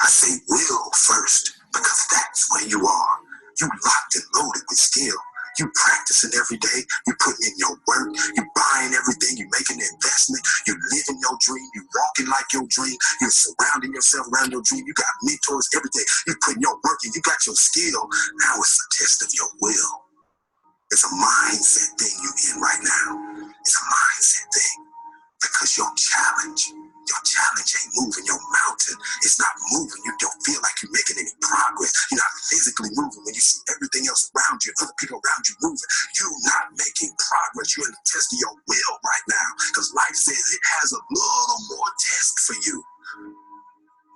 I say will first because that's where you are. You locked and loaded with skill. You practicing every day. You putting in your work. You buying everything. You making an investment. You living your dream. You walking like your dream. You surrounding yourself around your dream. You got mentors every day. You putting your work in. You got your skill. Now it's a test of your will. It's a mindset thing you in right now. It's a mindset thing because your challenge ain't moving. Your mountain is not moving. You don't feel like you're making any progress. You're not physically moving when you see everything else around you, other people around you moving. You're not making progress. You're in the test of your will right now because life says it has a little more test for you.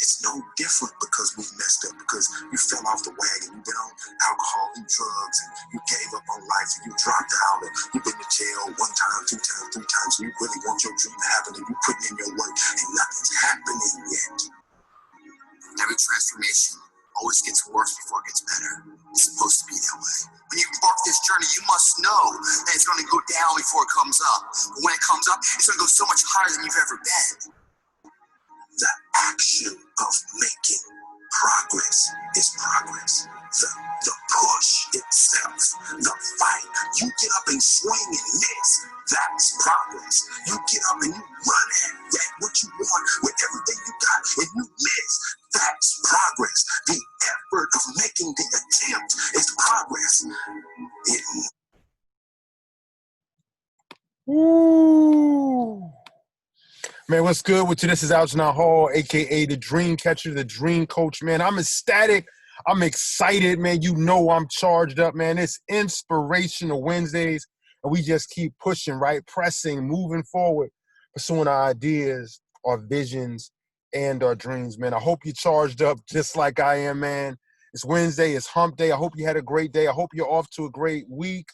It's no different because we messed up, because you fell off the wagon, you've been on alcohol and drugs, and you gave up on life, and you dropped out, and you've been to jail 1 time, 2 times, 3 times, and you really want your dream to happen, and you're putting in your work, and nothing's happening yet. Every transformation always gets worse before it gets better. It's supposed to be that way. When you embark this journey, you must know that it's going to go down before it comes up. But when it comes up, it's going to go so much higher than you've ever been. The action of making progress is progress. The push itself, the fight. You get up and swing and miss. That's progress. You get up and you run at what you want with everything you got and you miss. That's progress. The effort of making the attempt is progress. Woo! Man, what's good with you? This is Algernon Hall, a.k.a. the Dream Catcher, the Dream Coach, man. I'm ecstatic. I'm excited, man. You know I'm charged up, man. It's Inspirational Wednesdays, and we just keep pushing, right? Pressing, moving forward, pursuing our ideas, our visions, and our dreams, man. I hope you're charged up just like I am, man. It's Wednesday. It's hump day. I hope you had a great day. I hope you're off to a great week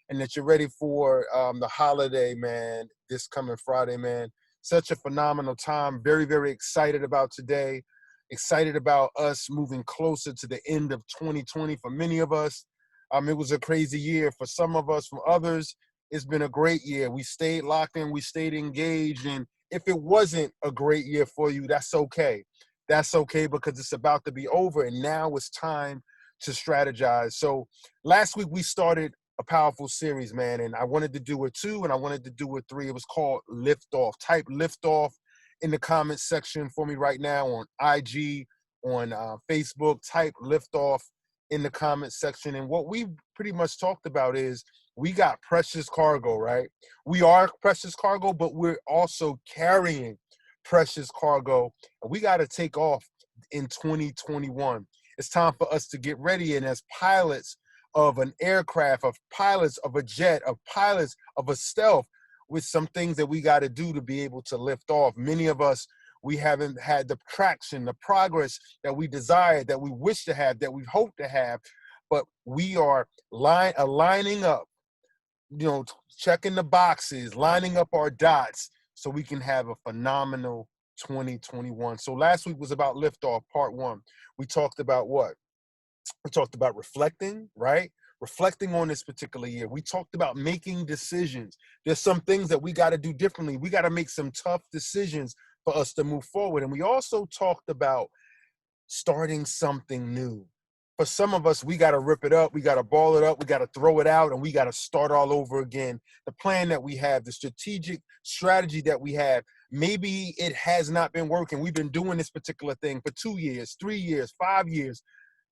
and that you're ready for the holiday, man, this coming Friday, man. Such a phenomenal time. Very, very excited about today. Excited about us moving closer to the end of 2020. For many of us, it was a crazy year. For some of us, for others, it's been a great year. We stayed locked in. We stayed engaged. And if it wasn't a great year for you, that's okay. That's okay because it's about to be over. And now it's time to strategize. So last week we started a powerful series, man, and I wanted to do it 2 and I wanted to do it 3. It was called Lift Off. Type Lift Off in the comments section for me right now on IG, on Facebook. Type Lift Off in the comments section. And what we pretty much talked about is we got precious cargo, right? We are precious cargo, but we're also carrying precious cargo. And we got to take off in 2021. It's time for us to get ready. And as pilots of an aircraft, of pilots of a jet, of pilots of a stealth, with some things that we got to do to be able to lift off. Many of us, we haven't had the traction, the progress that we desire, that we wish to have, that we hope to have, but we are aligning up, checking the boxes, lining up our dots so we can have a phenomenal 2021. So last week was about liftoff, part 1. We talked about what? We talked about reflecting, right? Reflecting on this particular year. We talked about making decisions. There's some things that we got to do differently. We got to make some tough decisions for us to move forward. And we also talked about starting something new. For some of us, we got to rip it up. We got to ball it up. We got to throw it out, and we got to start all over again. The plan that we have, the strategic strategy that we have, maybe it has not been working. We've been doing this particular thing for 2 years, 3 years, 5 years.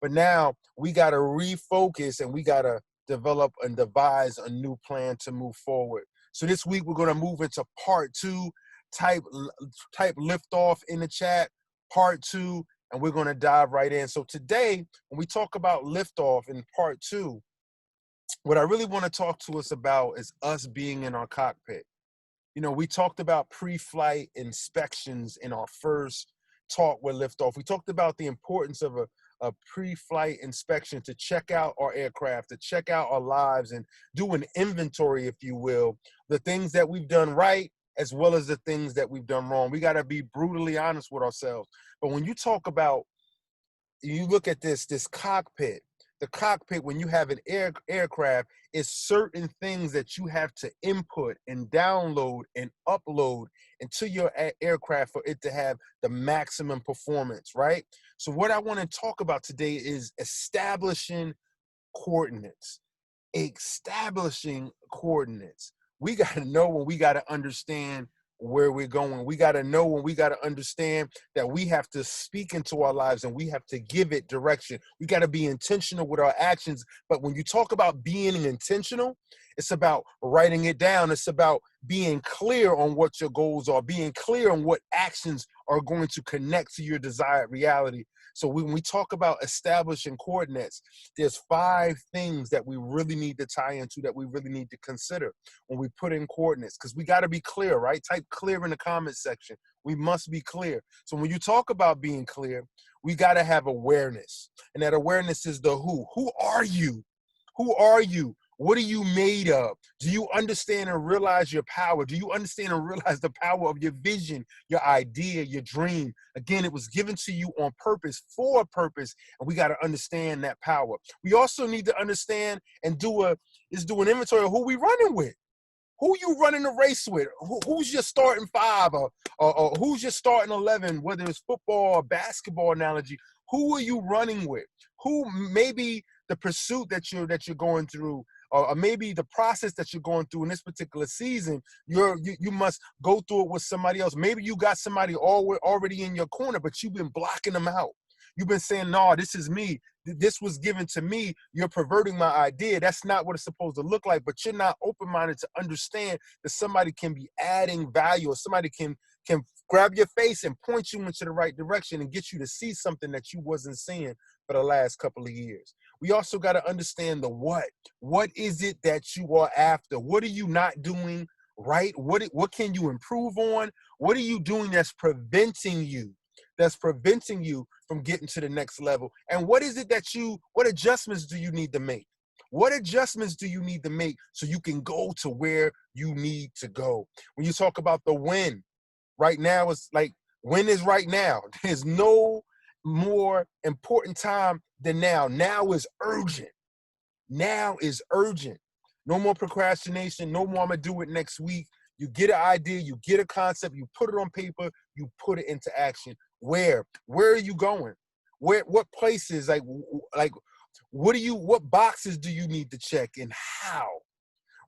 But now we got to refocus and we got to develop and devise a new plan to move forward. So this week we're going to move into part 2. Type lift off in the chat, part 2, and we're going to dive right in. So today, when we talk about lift off in part 2, what I really want to talk to us about is us being in our cockpit. We talked about pre-flight inspections in our first talk with liftoff. We talked about the importance of a pre-flight inspection to check out our aircraft, to check out our lives and do an inventory, if you will, the things that we've done right as well as the things that we've done wrong. We got to be brutally honest with ourselves. But when you talk about, you look at this cockpit, The cockpit, when you have an aircraft, is certain things that you have to input and download and upload into your aircraft for it to have the maximum performance, right? So what I want to talk about today is establishing coordinates. Establishing coordinates. We got to know when we got to understand where we're going. We got to know when we got to understand that we have to speak into our lives and we have to give it direction. We got to be intentional with our actions. But when you talk about being intentional, it's about writing it down. It's about being clear on what your goals are, being clear on what actions are going to connect to your desired reality. So when we talk about establishing coordinates, there's 5 things that we really need to tie into, that we really need to consider when we put in coordinates, because we got to be clear, right? Type clear in the comment section. We must be clear. So when you talk about being clear, we got to have awareness. And that awareness is the who. Who are you? Who are you? What are you made of? Do you understand and realize your power? Do you understand and realize the power of your vision, your idea, your dream? Again, it was given to you on purpose, for a purpose, and we got to understand that power. We also need to understand and do an inventory of who we running with. Who you running the race with? Who's your starting 5 or who's your starting 11, whether it's football or basketball analogy? Who are you running with? Who maybe the pursuit that you're going through, or maybe the process that you're going through in this particular season, you must go through it with somebody else. Maybe you got somebody already in your corner, but you've been blocking them out. You've been saying, no, this is me. This was given to me. You're perverting my idea. That's not what it's supposed to look like, but you're not open-minded to understand that somebody can be adding value, or somebody can grab your face and point you into the right direction and get you to see something that you wasn't seeing for the last couple of years. We also got to understand the what. What is it that you are after? What are you not doing right? What can you improve on? What are you doing that's preventing you from getting to the next level? And what is it what adjustments do you need to make? What adjustments do you need to make so you can go to where you need to go? When you talk about the win, right now, it's like, when is right now? There's no more important time than now. Now is urgent. Now is urgent. No more procrastination. No more, I'm going to do it next week. You get an idea, you get a concept, you put it on paper, you put it into action. Where are you going? What places, like what boxes do you need to check, and how?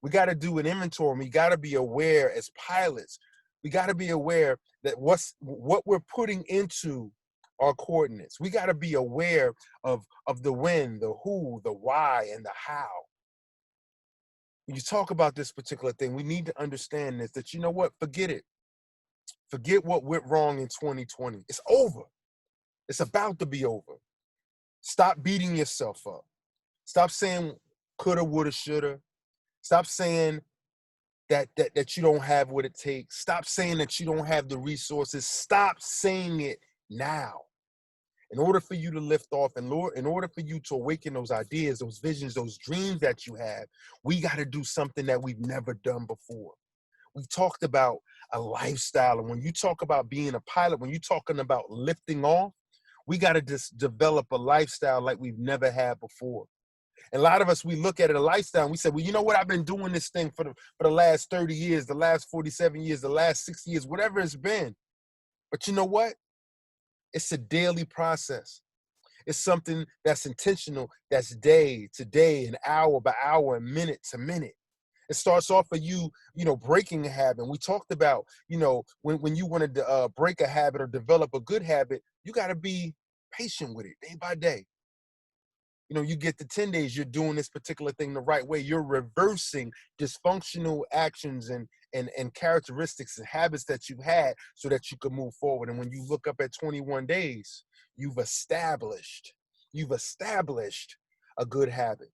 We got to do an inventory. We got to be aware as pilots. We got to be aware that what we're putting into our coordinates. We got to be aware of the when, the who, the why, and the how. When you talk about this particular thing, we need to understand this, that, you know what, forget it. Forget what went wrong in 2020. It's over. It's about to be over. Stop beating yourself up. Stop saying coulda, woulda, shoulda. Stop saying that you don't have what it takes. Stop saying that you don't have the resources. Stop saying it now. In order for you to lift off, and Lord, in order for you to awaken those ideas, those visions, those dreams that you have, we got to do something that we've never done before. We talked about a lifestyle. And when you talk about being a pilot, when you're talking about lifting off, we got to just develop a lifestyle like we've never had before. And a lot of us, we look at it, a lifestyle, and we say, well, you know what? I've been doing this thing for the last 30 years, the last 47 years, the last 60 years, whatever it's been. But you know what? It's a daily process. It's something that's intentional, that's day to day and hour by hour and minute to minute. It starts off with you breaking a habit. We talked about, when you want to break a habit or develop a good habit, you got to be patient with it day by day. You get to 10 days, you're doing this particular thing the right way. You're reversing dysfunctional actions and characteristics and habits that you had so that you can move forward. And when you look up at 21 days, you've established a good habit.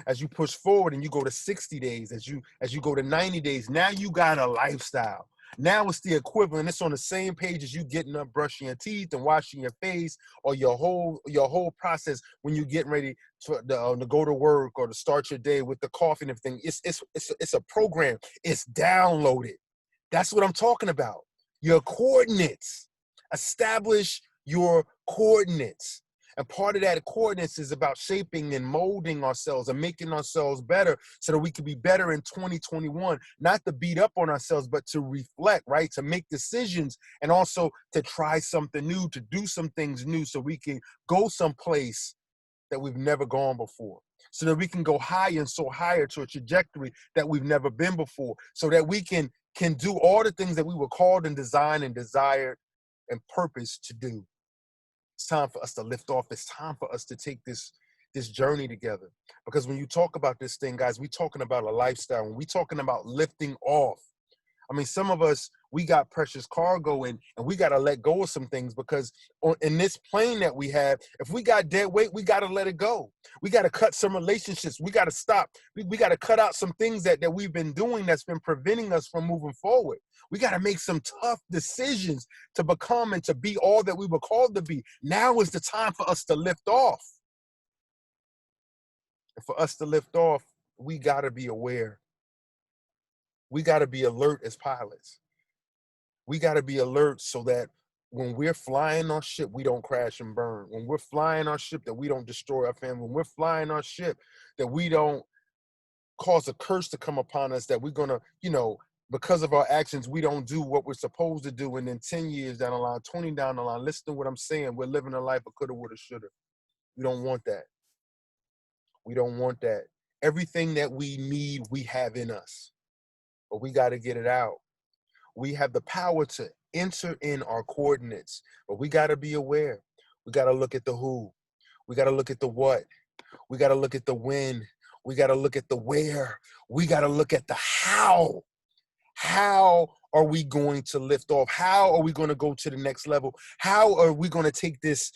As you push forward and you go to 60 days, as you go to 90 days, now you got a lifestyle. Now it's the equivalent. It's on the same page as you getting up, brushing your teeth and washing your face, or your whole process when you're getting ready to go to work or to start your day with the coffee and everything. It's a program. It's downloaded. That's what I'm talking about. Your coordinates. Establish your coordinates. And part of that coordinates is about shaping and molding ourselves and making ourselves better so that we can be better in 2021, not to beat up on ourselves, but to reflect, right? To make decisions and also to try something new, to do some things new so we can go someplace that we've never gone before, so that we can go higher and so higher to a trajectory that we've never been before, so that we can do all the things that we were called and designed and desired and purposed to do. It's time for us to lift off. It's time for us to take this journey together. Because when you talk about this thing, guys, we're talking about a lifestyle. When we're talking about lifting off, I mean, some of us, we got precious cargo and we got to let go of some things because in this plane that we have, if we got dead weight, we got to let it go. We got to cut some relationships. We got to stop. We got to cut out some things that we've been doing that's been preventing us from moving forward. We got to make some tough decisions to become and to be all that we were called to be. Now is the time for us to lift off. And for us to lift off, we got to be aware. We got to be alert as pilots. We got to be alert so that when we're flying our ship, we don't crash and burn. When we're flying our ship, that we don't destroy our family. When we're flying our ship, that we don't cause a curse to come upon us, that we're going to, because of our actions, we don't do what we're supposed to do. And then 10 years down the line, 20 down the line, listen to what I'm saying. We're living a life of coulda, woulda, shoulda. We don't want that. We don't want that. Everything that we need, we have in us. But we got to get it out. We have the power to enter in our coordinates, but we got to be aware. We got to look at the who. We got to look at the what. We got to look at the when. We got to look at the where. We got to look at the how. How are we going to lift off? How are we going to go to the next level? How are we going to take this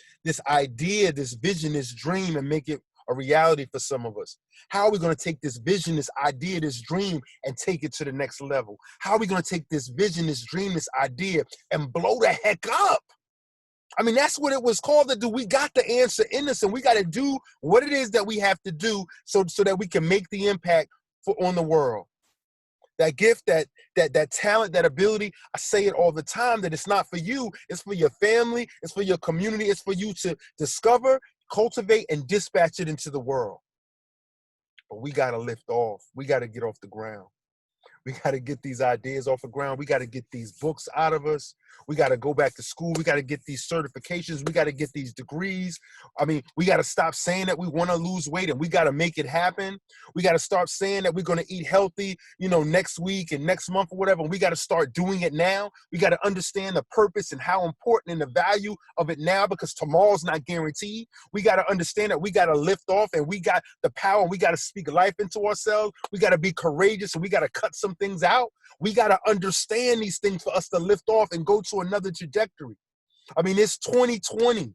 idea, this vision, this dream, and make it a reality for some of us? How are we going to take this vision, this idea, this dream, and take it to the next level? How are we going to take this vision, this dream, this idea, and blow the heck up? I mean, that's what it was called to do. We got the answer in us, and we got to do what it is that we have to do so that we can make the impact on the world. That gift, that talent, that ability, I say it all the time, that it's not for you, it's for your family, it's for your community, it's for you to discover, cultivate, and dispatch it into the world. But we got to lift off. We got to get off the ground. We got to get these ideas off the ground. We got to get these books out of us. We got to go back to school. We got to get these certifications. We got to get these degrees. I mean, we got to stop saying that we want to lose weight and we got to make it happen. We got to start saying that we're going to eat healthy, next week and next month or whatever. We got to start doing it now. We got to understand the purpose and how important and the value of it now, because tomorrow's not guaranteed. We got to understand that we got to lift off and we got the power. We got to speak life into ourselves. We got to be courageous and we got to cut some things out. We got to understand these things for us to lift off and go to another trajectory. I mean, it's 2020.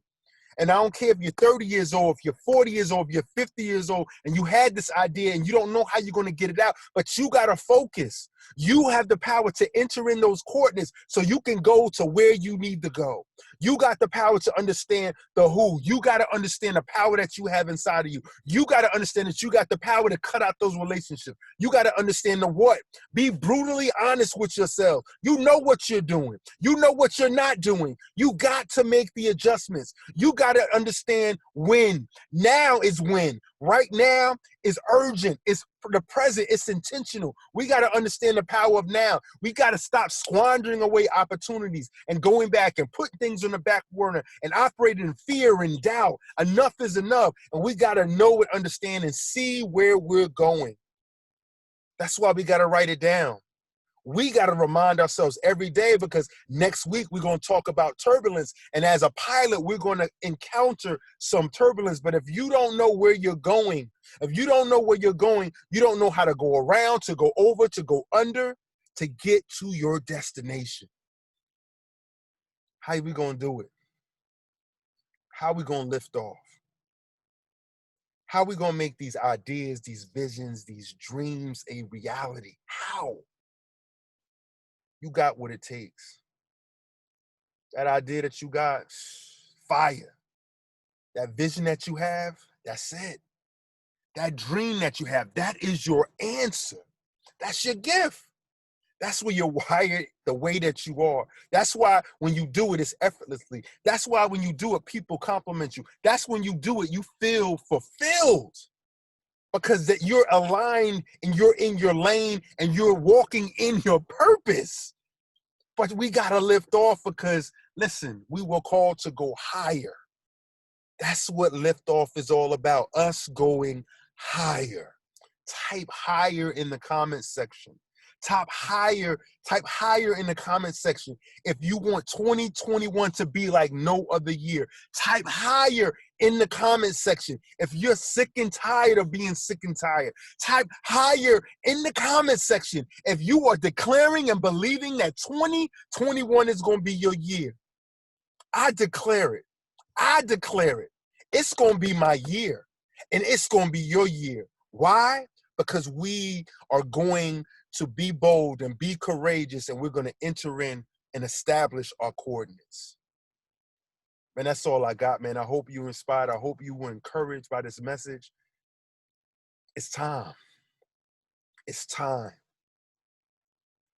And I don't care if you're 30 years old, if you're 40 years old, if you're 50 years old, and you had this idea and you don't know how you're going to get it out, but you got to focus. You have the power to enter in those coordinates so you can go to where you need to go. You got the power to understand the who. You got to understand the power that you have inside of you. You got to understand that you got the power to cut out those relationships. You got to understand the what. Be brutally honest with yourself. You know what you're doing. You know what you're not doing. You got to make the adjustments. You got to understand when. Now is when. Right now is urgent. It's for the present. It's intentional. We got to understand the power of now. We got to stop squandering away opportunities and going back and putting things on the back burner and operating in fear and doubt. Enough is enough. And we got to know and understand and see where we're going. That's why we got to write it down. We got to remind ourselves every day, because next week we're going to talk about turbulence. And as a pilot, we're going to encounter some turbulence. But if you don't know where you're going, if you don't know where you're going, you don't know how to go around, to go over, to go under, to get to your destination. How are we going to do it? How are we going to lift off? How are we going to make these ideas, these visions, these dreams a reality? How? You got what it takes. That idea that you got, fire. That vision that you have, that's it. That dream that you have, that is your answer. That's your gift. That's where you're wired the way that you are. That's why when you do it, it's effortlessly. That's why when you do it, people compliment you. That's when you do it, you feel fulfilled because that you're aligned and you're in your lane and you're walking in your purpose. But we got to lift off because, listen, we were called to go higher. That's what liftoff is all about, us going higher. Type higher in the comments section. Type higher in the comments section. If you want 2021 to be like no other year, type higher in the comments section. If you're sick and tired of being sick and tired, type higher in the comments section. If you are declaring and believing that 2021 is going to be your year, I declare it. I declare it. It's going to be my year, and it's going to be your year. Why? Because we are going to be bold and be courageous, and we're going to enter in and establish our coordinates. Man, that's all I got, man. I hope you were inspired. I hope you were encouraged by this message. It's time. It's time.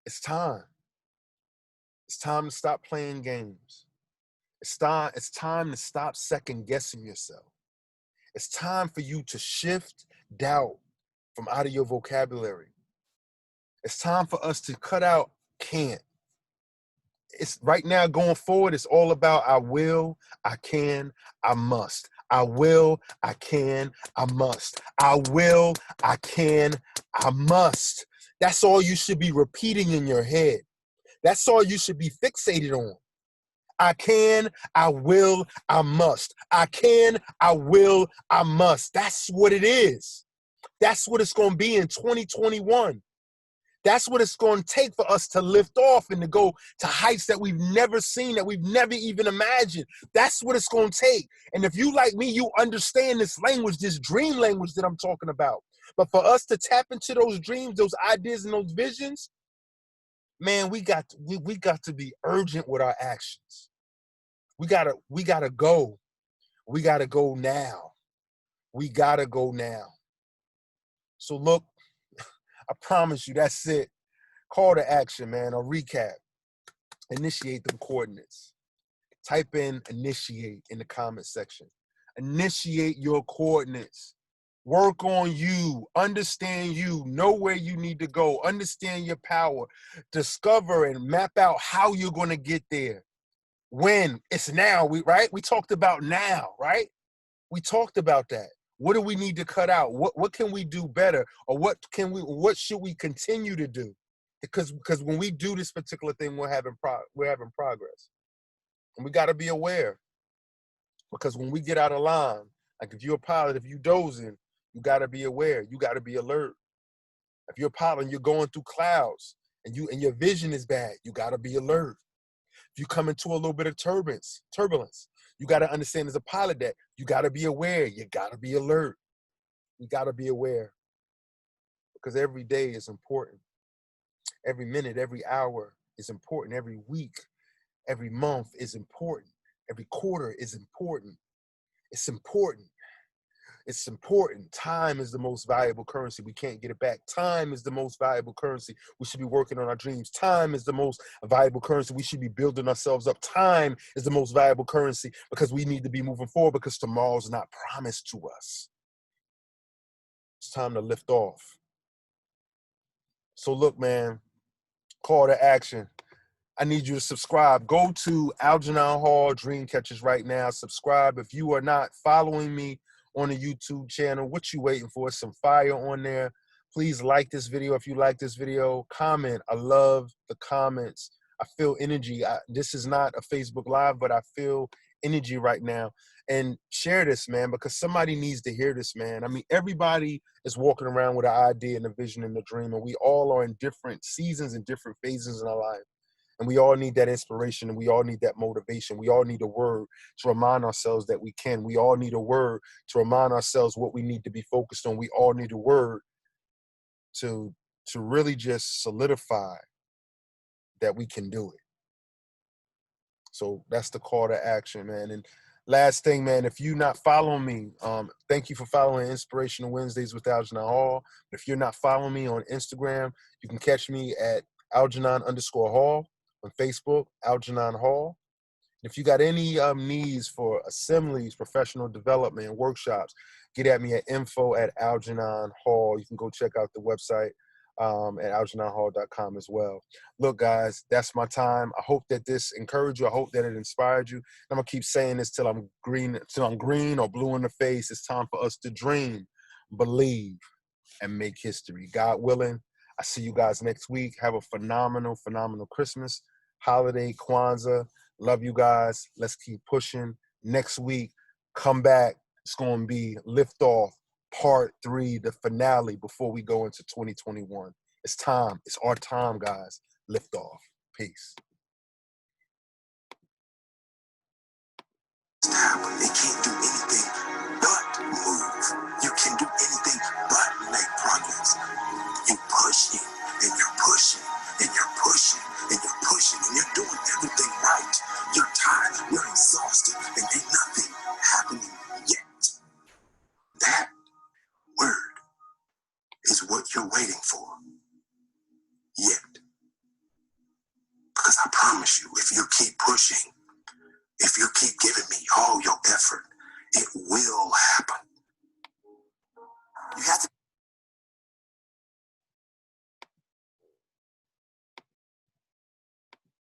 It's time. It's time to stop playing games. It's time to stop second guessing yourself. It's time for you to shift doubt from out of your vocabulary. It's time for us to cut out can't. It's right now going forward, it's all about I will, I can, I must. I will, I can, I must. I will, I can, I must. That's all you should be repeating in your head. That's all you should be fixated on. I can, I will, I must. I can, I will, I must. That's what it is. That's what it's going to be in 2021. That's what it's going to take for us to lift off and to go to heights that we've never seen, that we've never even imagined. That's what it's going to take. And if you, like me, you understand this language, this dream language that I'm talking about. But for us to tap into those dreams, those ideas, and those visions, man, we got to be urgent with our actions. We gotta go. We gotta go now. We gotta go now. So look, I promise you, that's it. Call to action, man. I'll recap. Initiate them coordinates. Type in initiate in the comment section. Initiate your coordinates. Work on you. Understand you. Know where you need to go. Understand your power. Discover and map out how you're going to get there. When? It's now, right? We talked about now, right? We talked about that. What do we need to cut out? What can we do better? Or what should we continue to do? Because when we do this particular thing, we're having progress. And we got to be aware. Because when we get out of line, like if you're a pilot, if you dozing, you got to be aware. You got to be alert. If you're a pilot and you're going through clouds and your vision is bad, you got to be alert. If you come into a little bit of turbulence, you got to understand as a pilot that you got to be aware. You got to be alert. You got to be aware because every day is important. Every minute, every hour is important. Every week, every month is important. Every quarter is important. It's important. It's important. Time is the most valuable currency. We can't get it back. Time is the most valuable currency. We should be working on our dreams. Time is the most valuable currency. We should be building ourselves up. Time is the most valuable currency because we need to be moving forward because tomorrow's not promised to us. It's time to lift off. So look, man, call to action. I need you to subscribe. Go to Algernon Hall Dream Catchers right now. Subscribe. If you are not following me on the YouTube channel, what you waiting for? Some fire on there. Please like this video if you like this video. Comment. I love the comments. I feel energy. This is not a Facebook Live, but I feel energy right now. And share this, man, because somebody needs to hear this, man. I mean, everybody is walking around with an idea and a vision and a dream, and we all are in different seasons and different phases in our life. And we all need that inspiration and we all need that motivation. We all need a word to remind ourselves that we can. We all need a word to remind ourselves what we need to be focused on. We all need a word to really just solidify that we can do it. So that's the call to action, man. And last thing, man, if you're not following me, thank you for following Inspirational Wednesdays with Algernon Hall. If you're not following me on Instagram, you can catch me at Algernon_Hall on Facebook, Algernon Hall. If you got any needs for assemblies, professional development, workshops, get at me at info@Algernon Hall. You can go check out the website at algernonhall.com as well. Look, guys, that's my time. I hope that this encouraged you. I hope that it inspired you. I'm gonna keep saying this till I'm green or blue in the face. It's time for us to dream, believe, and make history. God willing, I see you guys next week. Have a phenomenal, phenomenal Christmas, holiday, Kwanzaa. Love you guys. Let's keep pushing. Next week, come back. It's going to be Liftoff Part 3, the finale before we go into 2021. It's time. It's our time, guys. Liftoff. Peace. They can't do anything but move. You can do anything but make progress. You push it, and you're pushing, and you're pushing, and you're pushing, and you're doing everything right. You're tired, you're exhausted, and ain't nothing happening yet. That word is what you're waiting for. Yet. Because I promise you, if you keep pushing, if you keep giving me all your effort, it will